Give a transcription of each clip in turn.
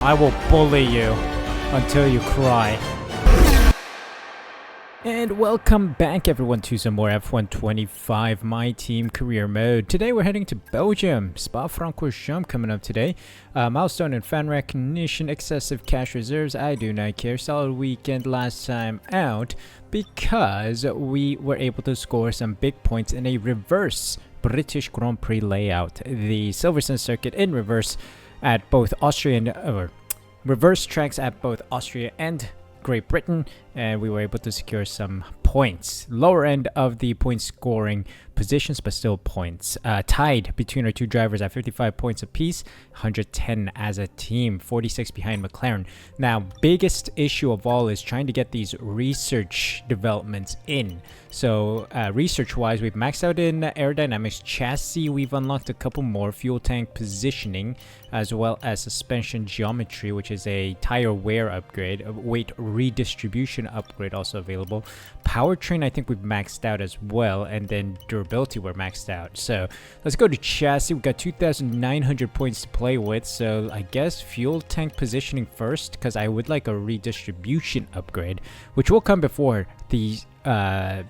I will bully you until you cry. And welcome back everyone to some more F125 My Team Career Mode. Today we're heading to Belgium. Spa-Francorchamps coming up today. Milestone and fan recognition, excessive cash reserves, I do not care. Solid weekend last time out because we were able to score some big points in a reverse British Grand Prix layout. The Silverstone circuit in reverse at both reverse tracks at both Austria and Great Britain, and we were able to secure some points. Lower end of the point scoring positions, but still points. Tied between our two drivers at 55 points apiece, 110 as a team, 46 behind McLaren. Now, biggest issue of all is trying to get these research developments in. So research-wise, we've maxed out in aerodynamics. Chassis, we've unlocked a couple more. Fuel tank positioning, as well as suspension geometry, which is a tire wear upgrade. Weight redistribution upgrade also available. Powertrain, I think we've maxed out as well. And then durability, we're maxed out. So let's go to chassis. We've got 2,900 points to play with. So I guess fuel tank positioning first, because I would like a redistribution upgrade, which will come before the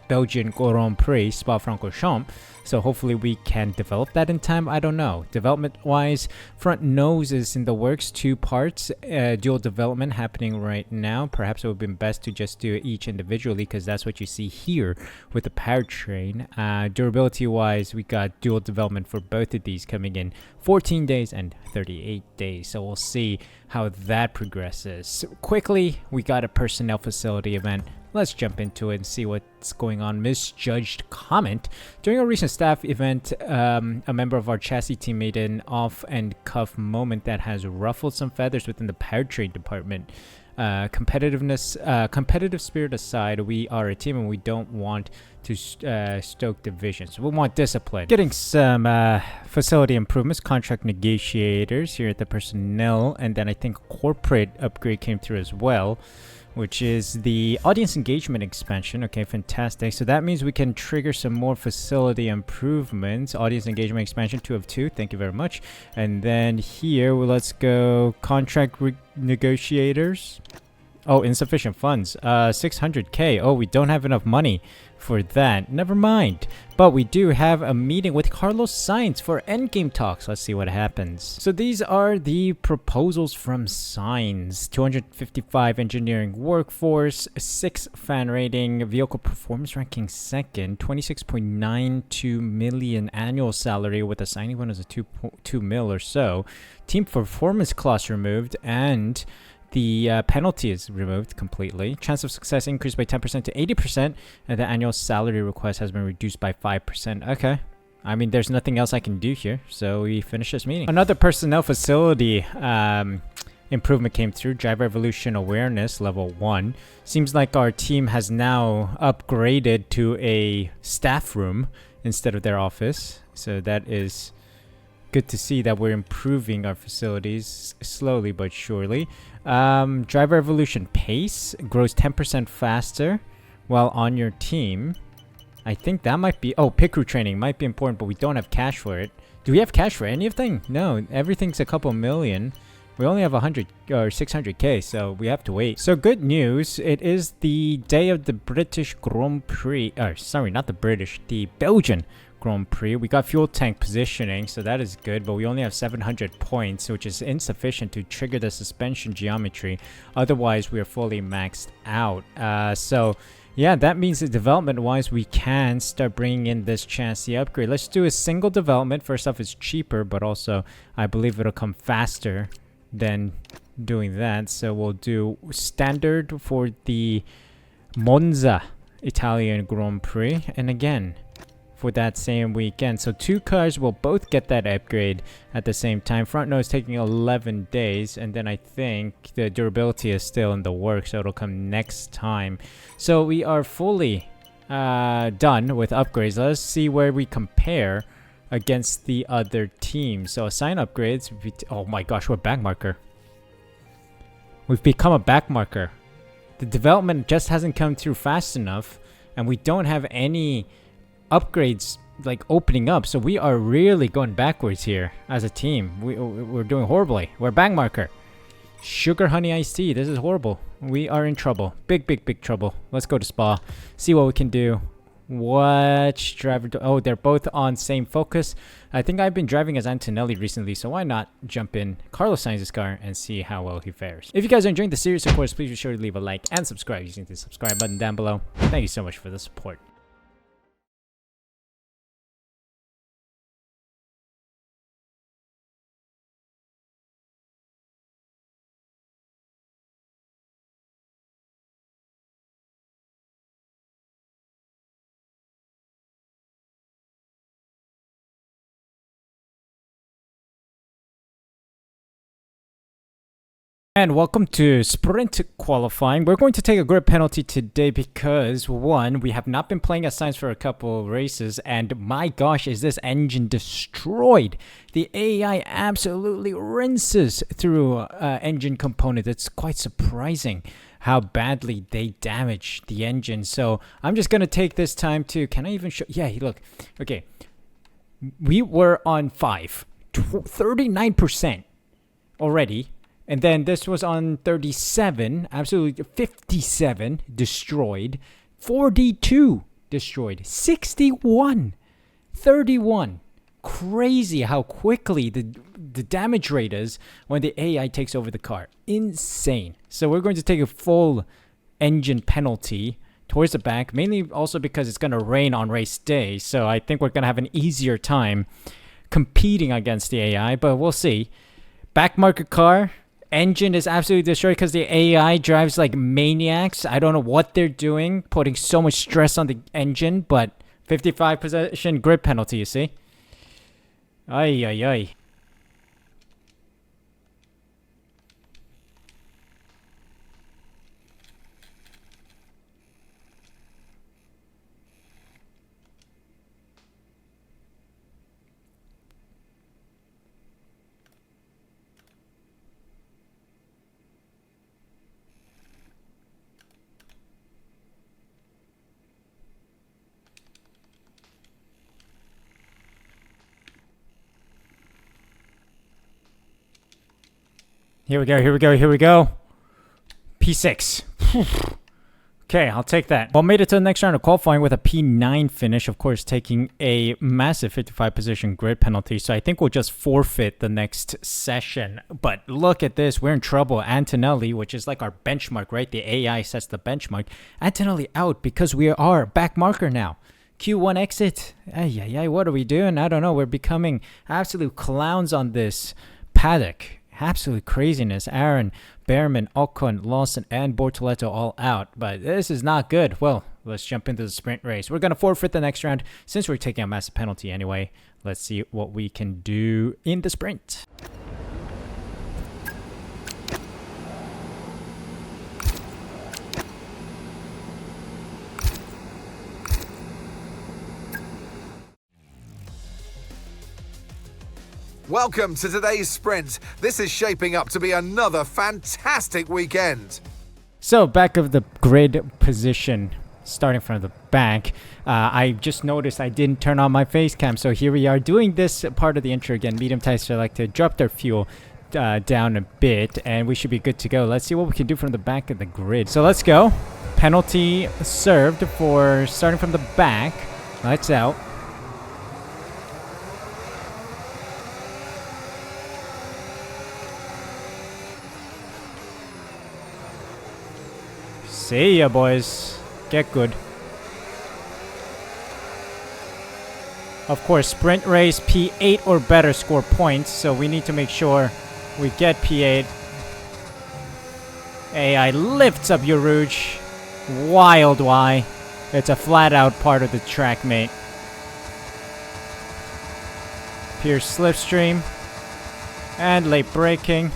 Belgian Grand Prix, Spa-Francorchamps. So hopefully we can develop that in time. I don't know. Development wise, front nose is in the works, 2 parts, dual development happening right now. Perhaps it would have been best to just do each individually, because that's what you see here with the powertrain. Durability wise, we got dual development for both of these coming in 14 days and 38 days. So we'll see how that progresses. Quickly, we got a personnel facility event. Let's jump into it and see what's going on. Misjudged comment. During a recent staff event, a member of our chassis team made an off and cuff moment that has ruffled some feathers within the powertrain department. Competitive spirit aside, we are a team and we don't want to stoke divisions. We want discipline. Getting some facility improvements, contract negotiators here at the personnel, and then I think corporate upgrade came through as well, which is the audience engagement expansion. Okay, fantastic. So that means we can trigger some more facility improvements. Audience engagement expansion 2 of 2. Thank you very much. And then here, well, let's go contract negotiators. Oh, insufficient funds. 600k. Oh, we don't have enough money for that. Never mind. But we do have a meeting with Carlos Sainz for endgame talks. Let's see what happens. So these are the proposals from Sainz. 255 engineering workforce, 6 fan rating, vehicle performance ranking second, 26.92 million annual salary with a signing bonus of 2 mil or so. Team performance clause removed, and the penalty is removed completely. Chance of success increased by 10% to 80%, and the annual salary request has been reduced by 5%. Okay. I mean, there's nothing else I can do here, so we finish this meeting. Another personnel facility improvement came through. Driver evolution awareness level 1. Seems like our team has now upgraded to a staff room instead of their office, so that is good to see that we're improving our facilities slowly but surely. Driver evolution pace grows 10% faster while on your team. I think that might be... Oh, pit crew training might be important, but we don't have cash for it. Do we have cash for anything? No, everything's a couple million. We only have 100 or 600k, so we have to wait. So good news, it is the day of the British Grand Prix. Sorry, not the British, the Belgian Grand Prix. We got fuel tank positioning, so that is good, but we only have 700 points, which is insufficient to trigger the suspension geometry. Otherwise, we are fully maxed out. So yeah, that means that development-wise, we can start bringing in this chassis upgrade. Let's do a single development. First off, it's cheaper, but also I believe it'll come faster than doing that. So we'll do standard for the Monza Italian Grand Prix, and again for that same weekend. So 2 cars will both get that upgrade at the same time. Front nose taking 11 days, and then I think the durability is still in the works, so it'll come next time. So we are fully done with upgrades. Let's see where we compare against the other teams. So assign upgrades. Oh my gosh, we're back marker. We've become a back marker. The development just hasn't come through fast enough, and we don't have any upgrades like opening up, so we are really going backwards here as a team. We're doing horribly. We're back marker. Sugar honey iced tea. This is horrible. We are in trouble. Big, big, big trouble. Let's go to Spa. See what we can do. Which driver oh, they're both on same focus. I think I've been driving as Antonelli recently, so why not jump in Carlos Sainz's car and see how well he fares. If you guys are enjoying the series, of course, please be sure to leave a like and subscribe using the subscribe button down below. Thank you so much for the support. And welcome to sprint qualifying. We're going to take a grid penalty today because, one, we have not been playing as Sainz for a couple of races, and my gosh, is this engine destroyed. The AI absolutely rinses through engine components. It's quite surprising how badly they damage the engine. So I'm just going to take this time to, can I even show? Yeah, look. Okay. We were on 39% already. And then this was on 37, absolutely 57 destroyed, 42 destroyed, 61, 31. Crazy how quickly the damage rate is when the AI takes over the car. Insane. So we're going to take a full engine penalty towards the back, mainly also because it's going to rain on race day. So I think we're going to have an easier time competing against the AI, but we'll see. Back market car. Engine is absolutely destroyed because the AI drives like maniacs. I don't know what they're doing, putting so much stress on the engine, but 55 possession grid penalty, you see? Ay, ay, ay. Here we go, here we go, here we go. P6. Okay, I'll take that. Well, made it to the next round of qualifying with a P9 finish, of course, taking a massive 55 position grid penalty. So I think we'll just forfeit the next session. But look at this, we're in trouble. Antonelli, which is like our benchmark, right? The AI sets the benchmark. Antonelli out because we are back marker now. Q1 exit. Ay, ay, ay, what are we doing? I don't know. We're becoming absolute clowns on this paddock. Absolute craziness. Aaron, Behrman, Ocon, Lawson, and Bortoleto all out. But this is not good. Well, let's jump into the sprint race. We're going to forfeit the next round since we're taking a massive penalty anyway. Let's see what we can do in the sprint. Welcome to today's sprint. This is shaping up to be another fantastic weekend. So back of the grid position, starting from the back, I just noticed I didn't turn on my face cam. So here we are doing this part of the intro again. Medium tires selected, drop their fuel down a bit, and we should be good to go. Let's see what we can do from the back of the grid. So let's go. Penalty served for starting from the back. Lights out. See ya, boys. Get good. Of course, sprint race P8 or better score points, so we need to make sure we get P8. AI lifts up your Rouge. Wild Y. It's a flat out part of the track, mate. Pierce slipstream. And late braking.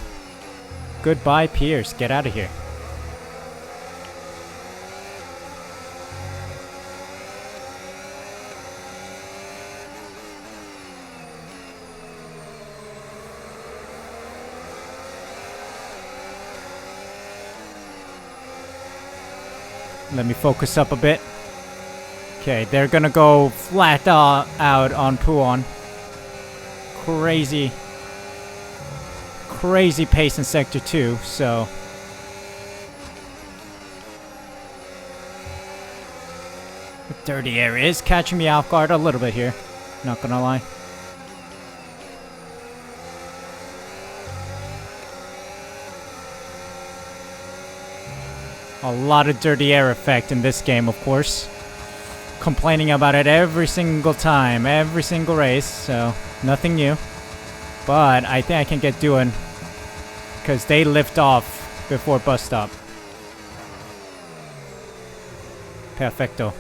Goodbye, Pierce. Get out of here. Let me focus up a bit. Okay, they're gonna go flat out on Puon. Crazy. crazy pace in Sector 2, so... The dirty air is catching me off guard a little bit here. Not gonna lie. A lot of dirty air effect in this game, of course. Complaining about it every single time, every single race, so nothing new. But I think I can get doing because they lift off before bus stop. Perfecto.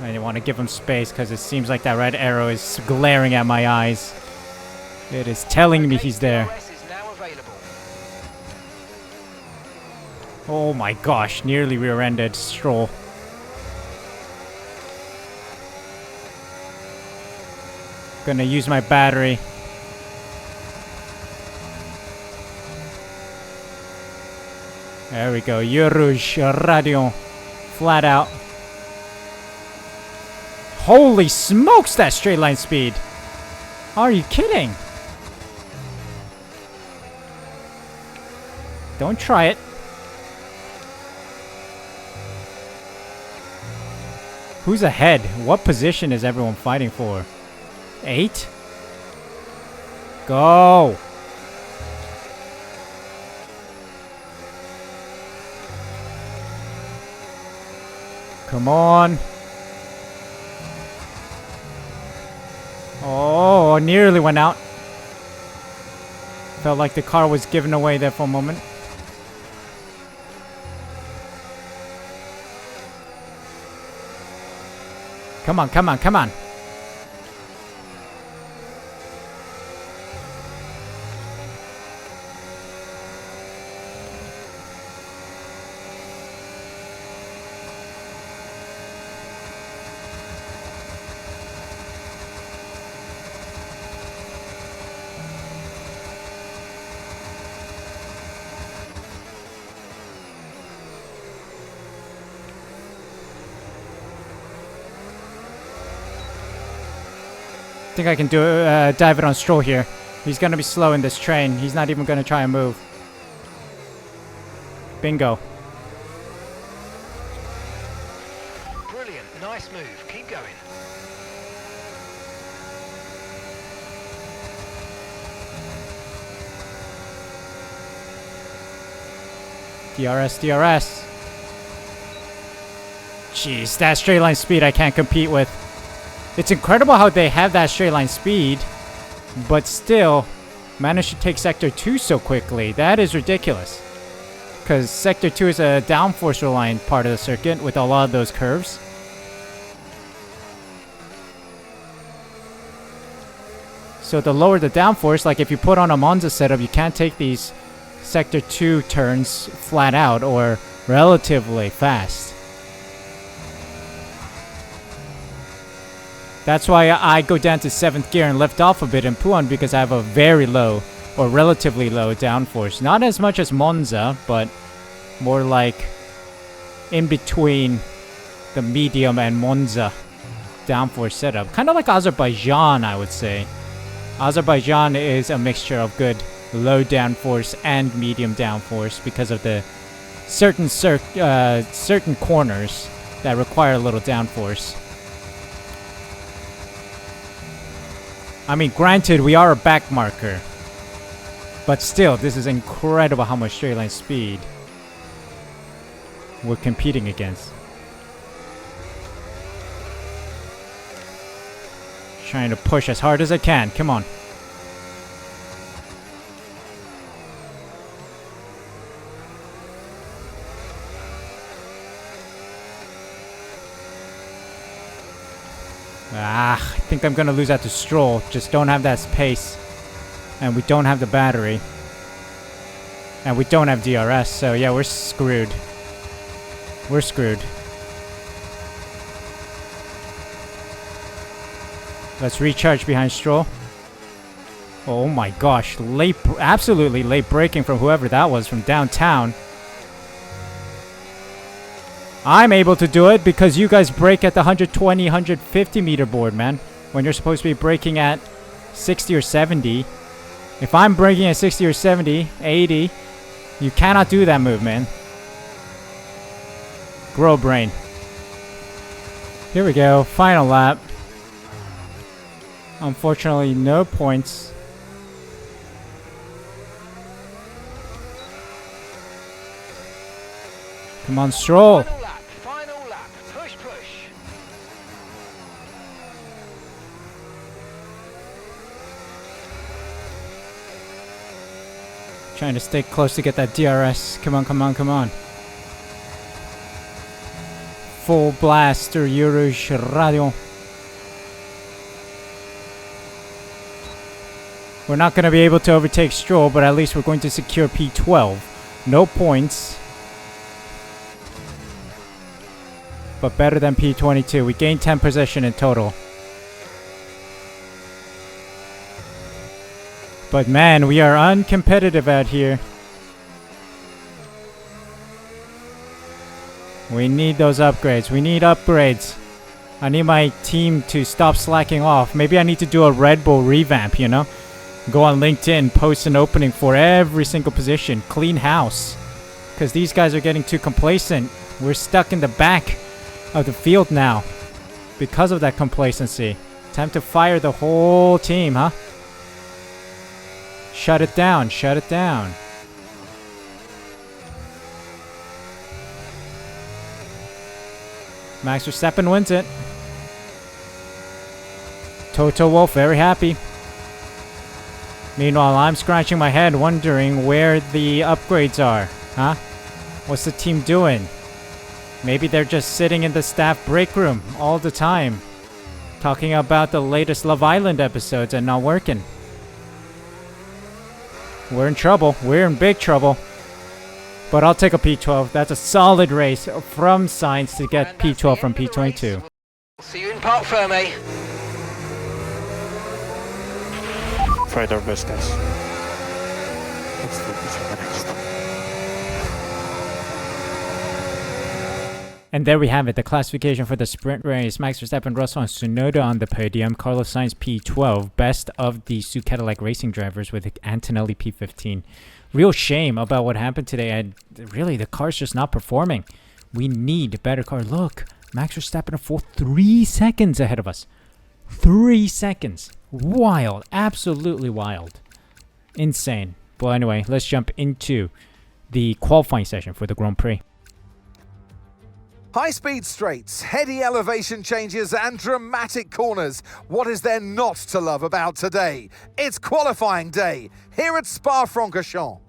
I want to give him space because it seems like that red arrow is glaring at my eyes. It is telling me he's there. Oh my gosh, nearly rear-ended Stroll. Gonna use my battery. There we go, Rouge Radio. Flat out. Holy smokes, that straight line speed! Are you kidding? Don't try it. Who's ahead? What position is everyone fighting for? 8? Go! Come on! Oh, nearly went out. Felt like the car was given away there for a moment. Come on, come on, come on. I think I can do dive it on Stroll here. He's gonna be slow in this train. He's not even gonna try and move. Bingo. Brilliant, nice move. Keep going. DRS, DRS. Jeez, that straight line speed I can't compete with. It's incredible how they have that straight line speed, but still managed to take Sector 2 so quickly. That is ridiculous. Because Sector 2 is a downforce reliant part of the circuit with a lot of those curves. So to lower the downforce, like if you put on a Monza setup, you can't take these Sector 2 turns flat out or relatively fast. That's why I go down to 7th gear and lift off a bit in Puan, because I have a very low or relatively low downforce. Not as much as Monza, but more like in between the medium and Monza downforce setup. Kind of like Azerbaijan, I would say. Azerbaijan is a mixture of good low downforce and medium downforce because of the certain corners that require a little downforce. I mean, granted, we are a back marker, but still, this is incredible how much straight line speed we're competing against. Trying to push as hard as I can. Come on. I think I'm gonna lose out to Stroll. Just don't have that pace. And we don't have the battery. And we don't have DRS, so yeah, we're screwed. We're screwed. Let's recharge behind Stroll. Oh my gosh, absolutely late braking from whoever that was from downtown. I'm able to do it because you guys brake at the 120, 150 meter board, man. When you're supposed to be braking at 60 or 70. If I'm braking at 60 or 70, 80, you cannot do that move, man. Grow brain. Here we go. Final lap. Unfortunately, no points. Come on, Stroll. Final lap, final lap. Push, push. Trying to stay close to get that DRS. Come on, come on, come on. Full blaster, Euros Radio. We're not going to be able to overtake Stroll, but at least we're going to secure P12. No points. But better than P22. We gained 10 position in total. But man, we are uncompetitive out here. We need those upgrades. We need upgrades. I need my team to stop slacking off. Maybe I need to do a Red Bull revamp, you know? Go on LinkedIn, post an opening for every single position. Clean house. Because these guys are getting too complacent. We're stuck in the back of the field now. Because of that complacency. Time to fire the whole team, huh? Shut it down. Shut it down. Max Verstappen wins it. Toto Wolff very happy. Meanwhile, I'm scratching my head wondering where the upgrades are. Huh? What's the team doing? Maybe they're just sitting in the staff break room all the time. Talking about the latest Love Island episodes and not working. We're in trouble. We're in big trouble. But I'll take a P12. That's a solid race from Sainz to get P12 from P22. See you in Parc Ferme. Tried our best, guys. Let's focus on the next. And there we have it, the classification for the sprint race. Max Verstappen, Russell, and Tsunoda on the podium. Carlos Sainz P12, best of the Suh Cadillac racing drivers with Antonelli P15. Real shame about what happened today. And really, the car's just not performing. We need a better car. Look, Max Verstappen a full 3 seconds ahead of us. 3 seconds. Wild. Absolutely wild. Insane. Well, anyway, let's jump into the qualifying session for the Grand Prix. High-speed straights, heady elevation changes and dramatic corners. What is there not to love about today? It's qualifying day here at Spa-Francorchamps.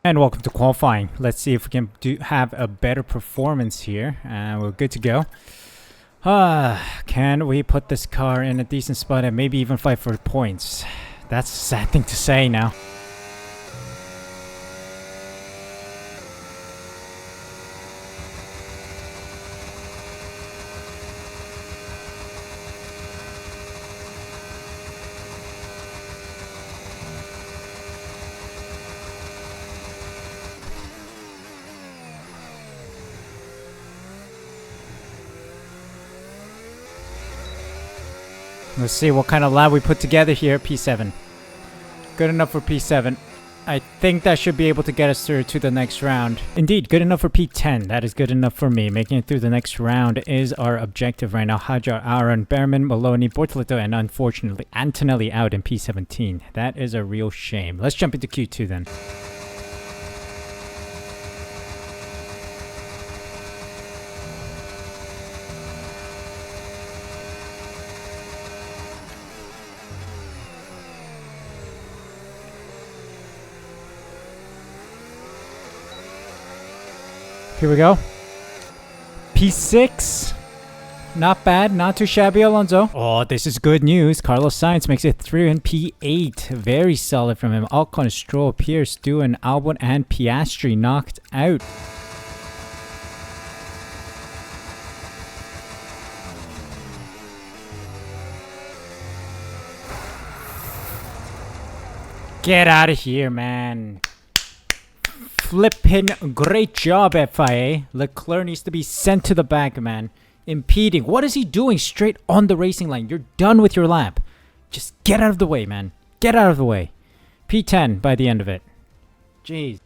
And welcome to qualifying. Let's see if we can have a better performance here. We're good to go. Can we put this car in a decent spot and maybe even fight for points? That's a sad thing to say now. Let's see what kind of lap we put together here at P7. Good enough for P7. I think that should be able to get us through to the next round. Indeed, good enough for P10. That is good enough for me. Making it through the next round is our objective right now. Hajar, Aaron, Behrman, Maloney, Bortoleto, and unfortunately Antonelli out in P17. That is a real shame. Let's jump into Q2 then. Here we go. P6. Not bad. Not too shabby, Alonso. Oh, this is good news. Carlos Sainz makes it through in P8. Very solid from him. Ocon, Stroll, Pierce, Doohan, Albon, and Piastri knocked out. Get out of here, man. flippin' great job, FIA. Leclerc needs to be sent to the back, man. Impeding. What is he doing straight on the racing line? You're done with your lap. Just get out of the way, man. Get out of the way. P10 by the end of it. Jeez.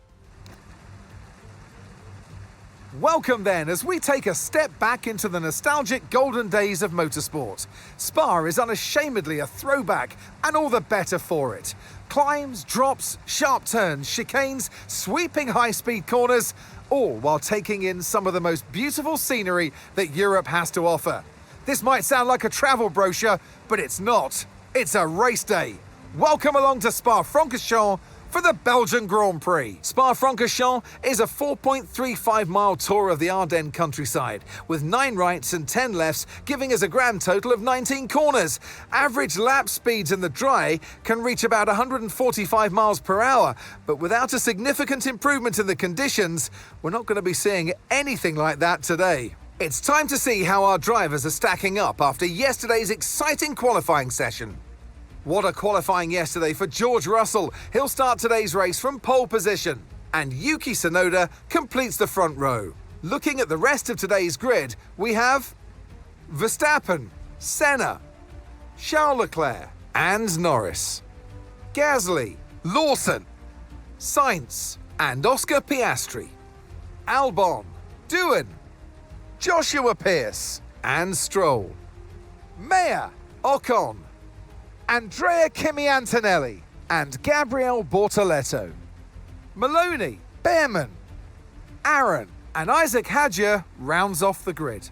Welcome then as we take a step back into the nostalgic golden days of motorsport. Spa is unashamedly a throwback and all the better for it. Climbs, drops, sharp turns, chicanes, sweeping high-speed corners, all while taking in some of the most beautiful scenery that Europe has to offer. This might sound like a travel brochure, but it's not. It's a race day. Welcome along to Spa-Francorchamps for the Belgian Grand Prix. Spa-Francorchamps is a 4.35-mile tour of the Ardennes countryside, with 9 rights and 10 lefts, giving us a grand total of 19 corners. Average lap speeds in the dry can reach about 145 miles per hour, but without a significant improvement in the conditions, we're not going to be seeing anything like that today. It's time to see how our drivers are stacking up after yesterday's exciting qualifying session. What a qualifying yesterday for George Russell. He'll start today's race from pole position. And Yuki Tsunoda completes the front row. Looking at the rest of today's grid, we have Verstappen, Senna, Charles Leclerc and Norris, Gasly, Lawson, Sainz and Oscar Piastri, Albon, Doohan, Joshua Pearce and Stroll, Meyer, Ocon, Andrea Kimi Antonelli and Gabriel Bortoleto, Maloney, Behrman, Aaron and Isaac Hadjar rounds off the grid.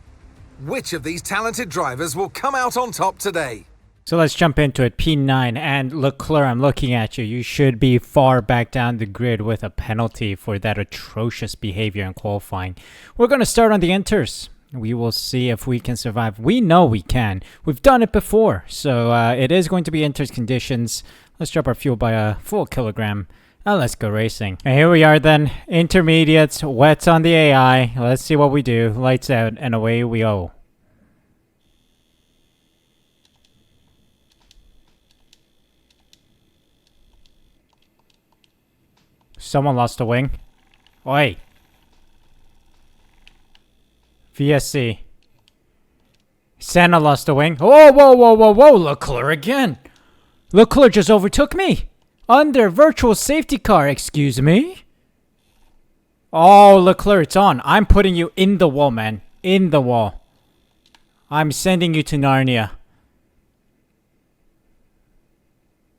Which of these talented drivers will come out on top today? So let's jump into it. P9 and Leclerc, I'm looking at you. You should be far back down the grid with a penalty for that atrocious behavior in qualifying. We're going to start on the inters. We will see if we can survive. We know we can. We've done it before. So it is going to be inters conditions. Let's drop our fuel by a full kilogram. And let's go racing. And here we are then. Intermediates, wets on the AI. Let's see what we do. Lights out and away we go. Someone lost a wing. Oi. VSC. Senna lost a wing. Oh, whoa, whoa, whoa, whoa. Leclerc again. Leclerc just overtook me. Under virtual safety car, excuse me. Oh, Leclerc, it's on. I'm putting you in the wall, man. In the wall. I'm sending you to Narnia.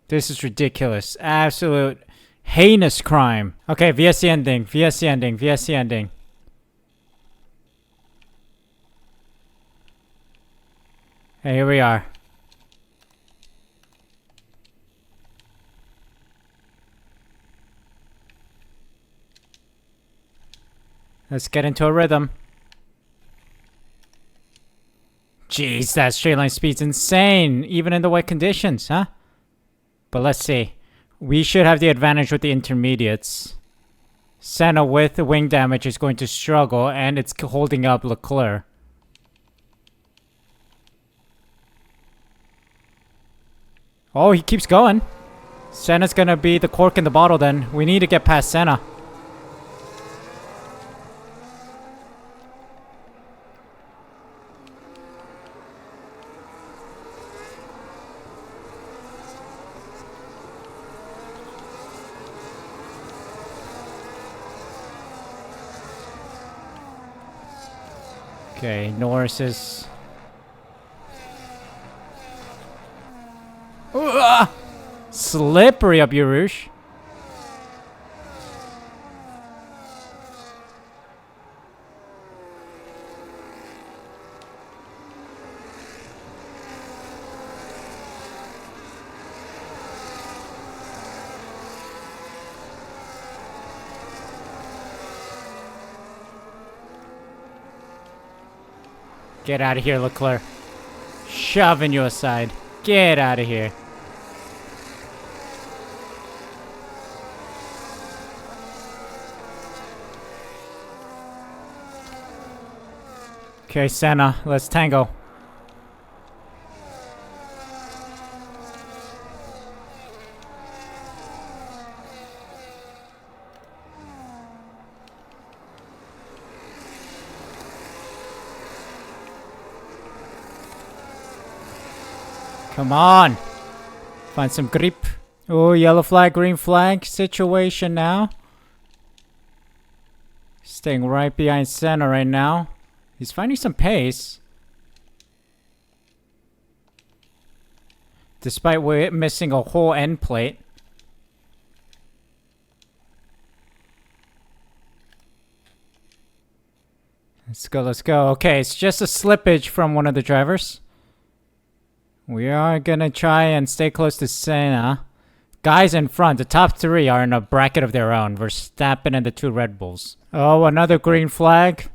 This is ridiculous. Absolute heinous crime. Okay, VSC ending. VSC ending. VSC ending. Hey, here we are. Let's get into a rhythm. Jeez, that straight line speed's insane, even in the wet conditions, huh? But let's see. We should have the advantage with the intermediates. Senna with the wing damage is going to struggle, and it's holding up Leclerc. Oh, he keeps going. Senna's gonna be the cork in the bottle then. We need to get past Senna. Okay, Norris is... Slippery up your roosh. Get out of here, Leclerc. Shoving you aside. Get out of here. Okay, Senna, let's tango. Come on. Find some grip. Oh, yellow flag, green flag situation now. Staying right behind Senna right now. He's finding some pace. Despite we're missing a whole end plate. Let's go, let's go. Okay, it's just a slippage from one of the drivers. We are gonna try and stay close to Senna. Guys in front, the top three are in a bracket of their own. Verstappen and the two Red Bulls. Oh, another green flag.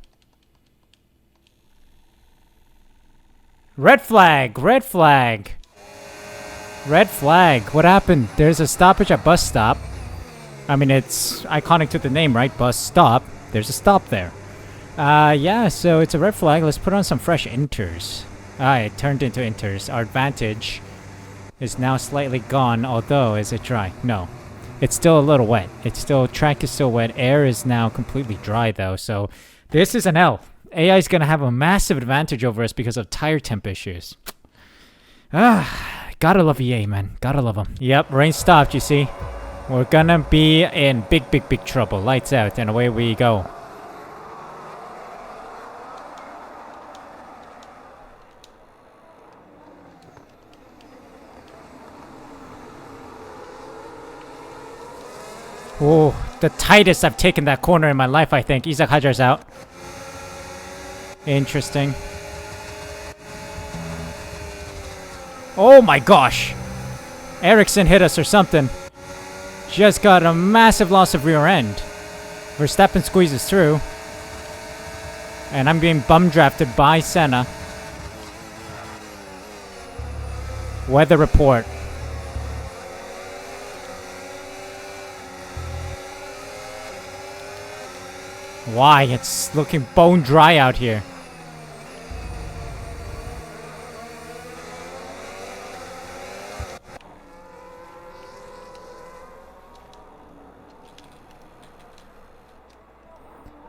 Red flag, red flag. Red flag. What happened? There's a stoppage at bus stop. I mean, it's iconic to the name, right? Bus stop. There's a stop there. Yeah, so it's a red flag. Let's put on some fresh inters. It turned into inters. Our advantage is now slightly gone, although, is it dry? No. It's still a little wet. Track is still wet. Air is now completely dry, though, so this is an L. AI is gonna have a massive advantage over us because of tire temp issues. Gotta love EA, man. Gotta love them. Yep, rain stopped, you see. We're gonna be in big, big, big trouble. Lights out, and away we go. Oh, the tightest I've taken that corner in my life, I think. Isaac Hajar's out. Interesting. Oh my gosh! Ericsson hit us or something. Just got a massive loss of rear end. Verstappen squeezes through. And I'm being bum drafted by Senna. Weather report. Why? It's looking bone dry out here.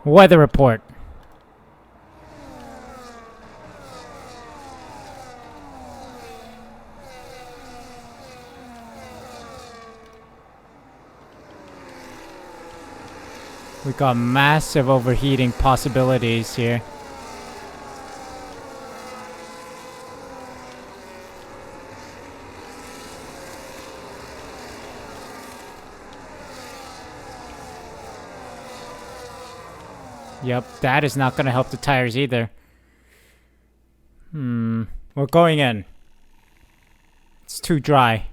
Weather report. We got massive overheating possibilities here. Yep, that is not going to help the tires either. We're going in. It's too dry.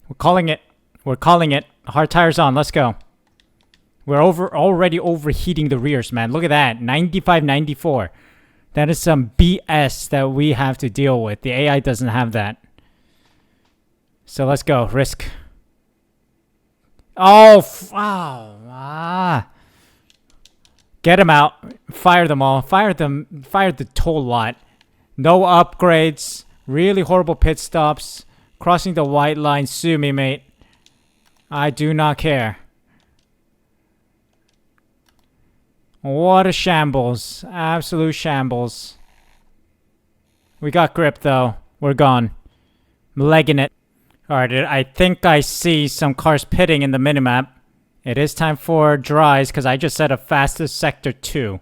We're calling it. We're calling it. Hard tires on. Let's go. We're already overheating the rears, man. Look at that. 95, 94. That is some BS that we have to deal with. The AI doesn't have that. So let's go. Risk. Oh, get them out. Fire them all. Fire the whole lot. No upgrades. Really horrible pit stops. Crossing the white line. Sue me, mate. I do not care. What a shambles. Absolute shambles. We got grip, though. We're gone. I'm legging it. Alright, I think I see some cars pitting in the minimap. It is time for dries, because I just set a fastest sector 2.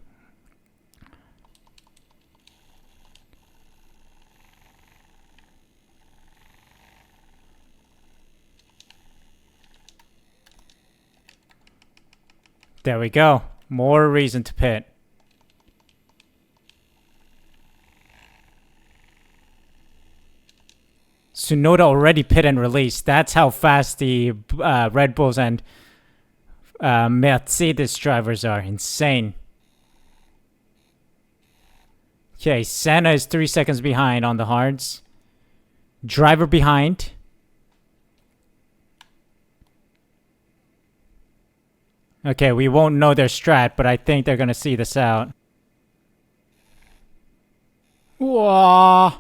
There we go. More reason to pit. Tsunoda already pit and released. That's how fast the Red Bulls and Mercedes drivers are. Insane. Okay, Senna is 3 seconds behind on the hards. Driver behind. Okay, we won't know their strat, but I think they're gonna see this out. Whoa!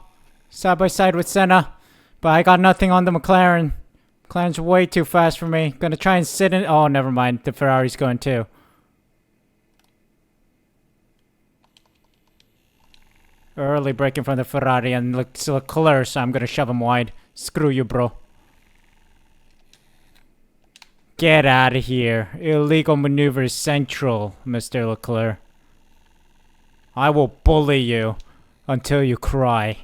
Side by side with Senna. But I got nothing on the McLaren. McLaren's way too fast for me. Gonna try and sit in. Oh, never mind. The Ferrari's going too. Early braking from the Ferrari and Leclerc, so I'm gonna shove him wide. Screw you, bro. Get out of here. Illegal maneuver central, Mr. Leclerc. I will bully you until you cry.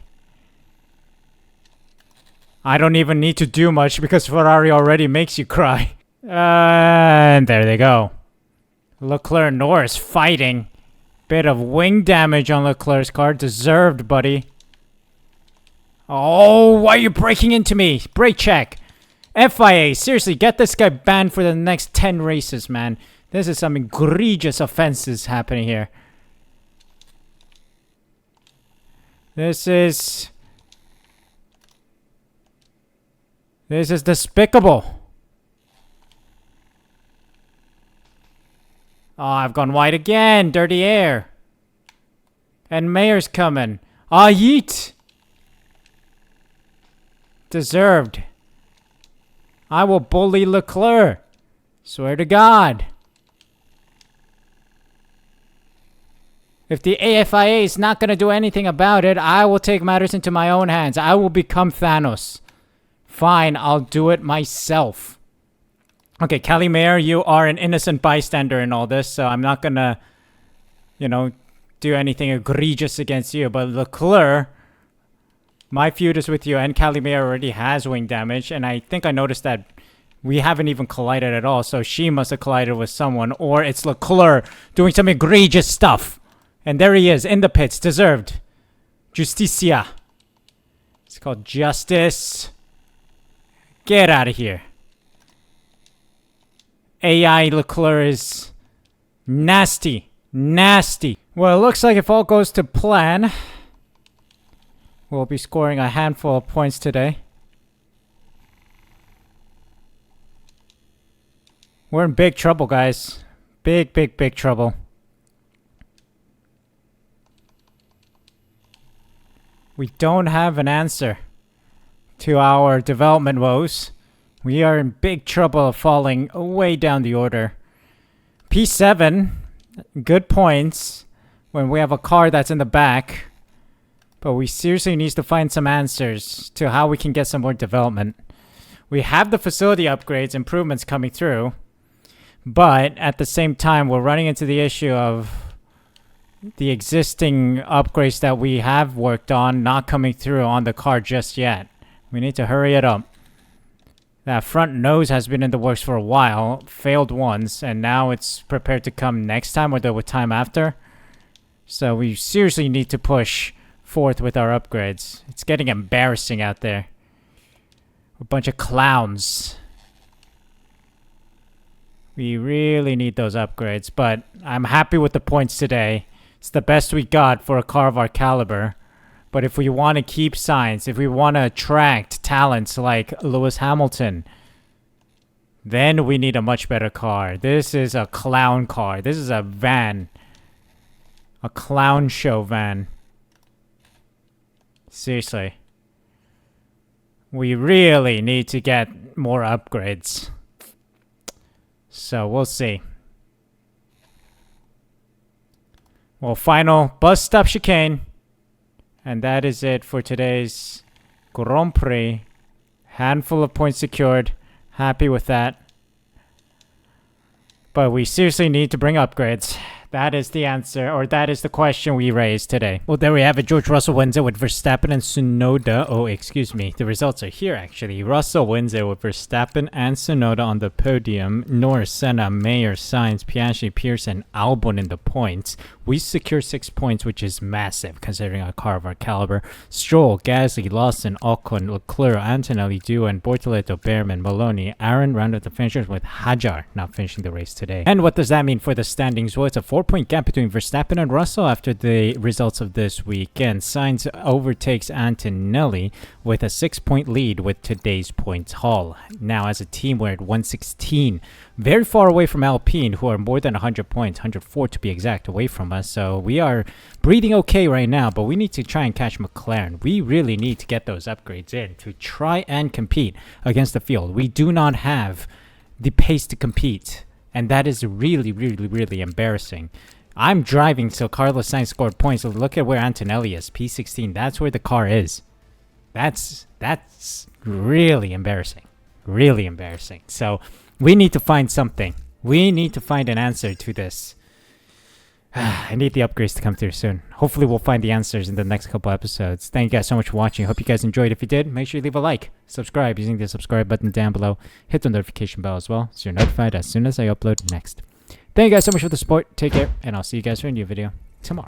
I don't even need to do much because Ferrari already makes you cry. And there they go. Leclerc and Norris fighting. Bit of wing damage on Leclerc's car. Deserved, buddy. Oh, why are you breaking into me? Brake check. FIA, seriously, get this guy banned for the next 10 races, man. This is some egregious offenses happening here. This is despicable. Oh, I've gone wide again. Dirty air. And Mayer's coming. Ah, yeet. Deserved. I will bully Leclerc. Swear to God. If the AFIA is not going to do anything about it, I will take matters into my own hands. I will become Thanos. Fine, I'll do it myself. Okay, Callie Mayer, you are an innocent bystander in all this, so I'm not going to, do anything egregious against you. But Leclerc, my feud is with you, and Callie Mayer already has wing damage, and I think I noticed that we haven't even collided at all, so she must have collided with someone, or it's Leclerc doing some egregious stuff. And there he is, in the pits, deserved. Justicia. It's called justice. Get out of here. AI Leclerc is nasty. Nasty. Well, it looks like if all goes to plan, we'll be scoring a handful of points today. We're in big trouble, guys. Big, big, big trouble. We don't have an answer to our development woes. We are in big trouble of falling way down the order. P7, good points when we have a car that's in the back. But we seriously need to find some answers to how we can get some more development. We have the facility upgrades, improvements coming through. But at the same time, we're running into the issue of the existing upgrades that we have worked on not coming through on the car just yet. We need to hurry it up. That front nose has been in the works for a while, failed once, and now it's prepared to come next time or the time after. So we seriously need to push forth with our upgrades. It's getting embarrassing out there. A bunch of clowns. We really need those upgrades, but I'm happy with the points today. It's the best we got for a car of our caliber. But if we want to keep Sainz, if we want to attract talents like Lewis Hamilton, then we need a much better car. This is a clown car. This is a van. A clown show van. Seriously. We really need to get more upgrades. So we'll see. Well, final bus stop chicane. And that is it for today's Grand Prix. Handful of points secured. Happy with that. But we seriously need to bring upgrades. That is the answer, or that is the question we raised today. Well, there we have it. George Russell wins it with Verstappen and Tsunoda. Oh, excuse me. The results are here, actually. Russell wins it with Verstappen and Tsunoda on the podium. Norris, Senna, Mayer, Sainz, Piastri, Pierce, and Albon in the points. We secure 6 points, which is massive, considering a car of our caliber. Stroll, Gasly, Lawson, Ocon, Leclerc, Antonelli, Dewey, Bortoleto, Behrman, Maloney. Aaron rounded the finishers with Hajar not finishing the race today. And what does that mean for the standings? Well, it's a 4-point gap between Verstappen and Russell after the results of this weekend. Sainz overtakes Antonelli with a 6-point lead with today's points haul. Now, as a team, we're at 116. Very far away from Alpine, who are more than 100 points, 104 to be exact, away from us. So we are breathing okay right now, but we need to try and catch McLaren. We really need to get those upgrades in to try and compete against the field. We do not have the pace to compete. And that is really, really, really embarrassing. I'm driving so Carlos Sainz scored points. So look at where Antonelli is. P16. That's where the car is. That's really embarrassing. Really embarrassing. So we need to find something. We need to find an answer to this. I need the upgrades to come through soon. Hopefully we'll find the answers in the next couple episodes. Thank you guys so much for watching. Hope you guys enjoyed. If you did, make sure you leave a like. Subscribe using the subscribe button down below. Hit the notification bell as well so you're notified as soon as I upload next. Thank you guys so much for the support. Take care, and I'll see you guys for a new video.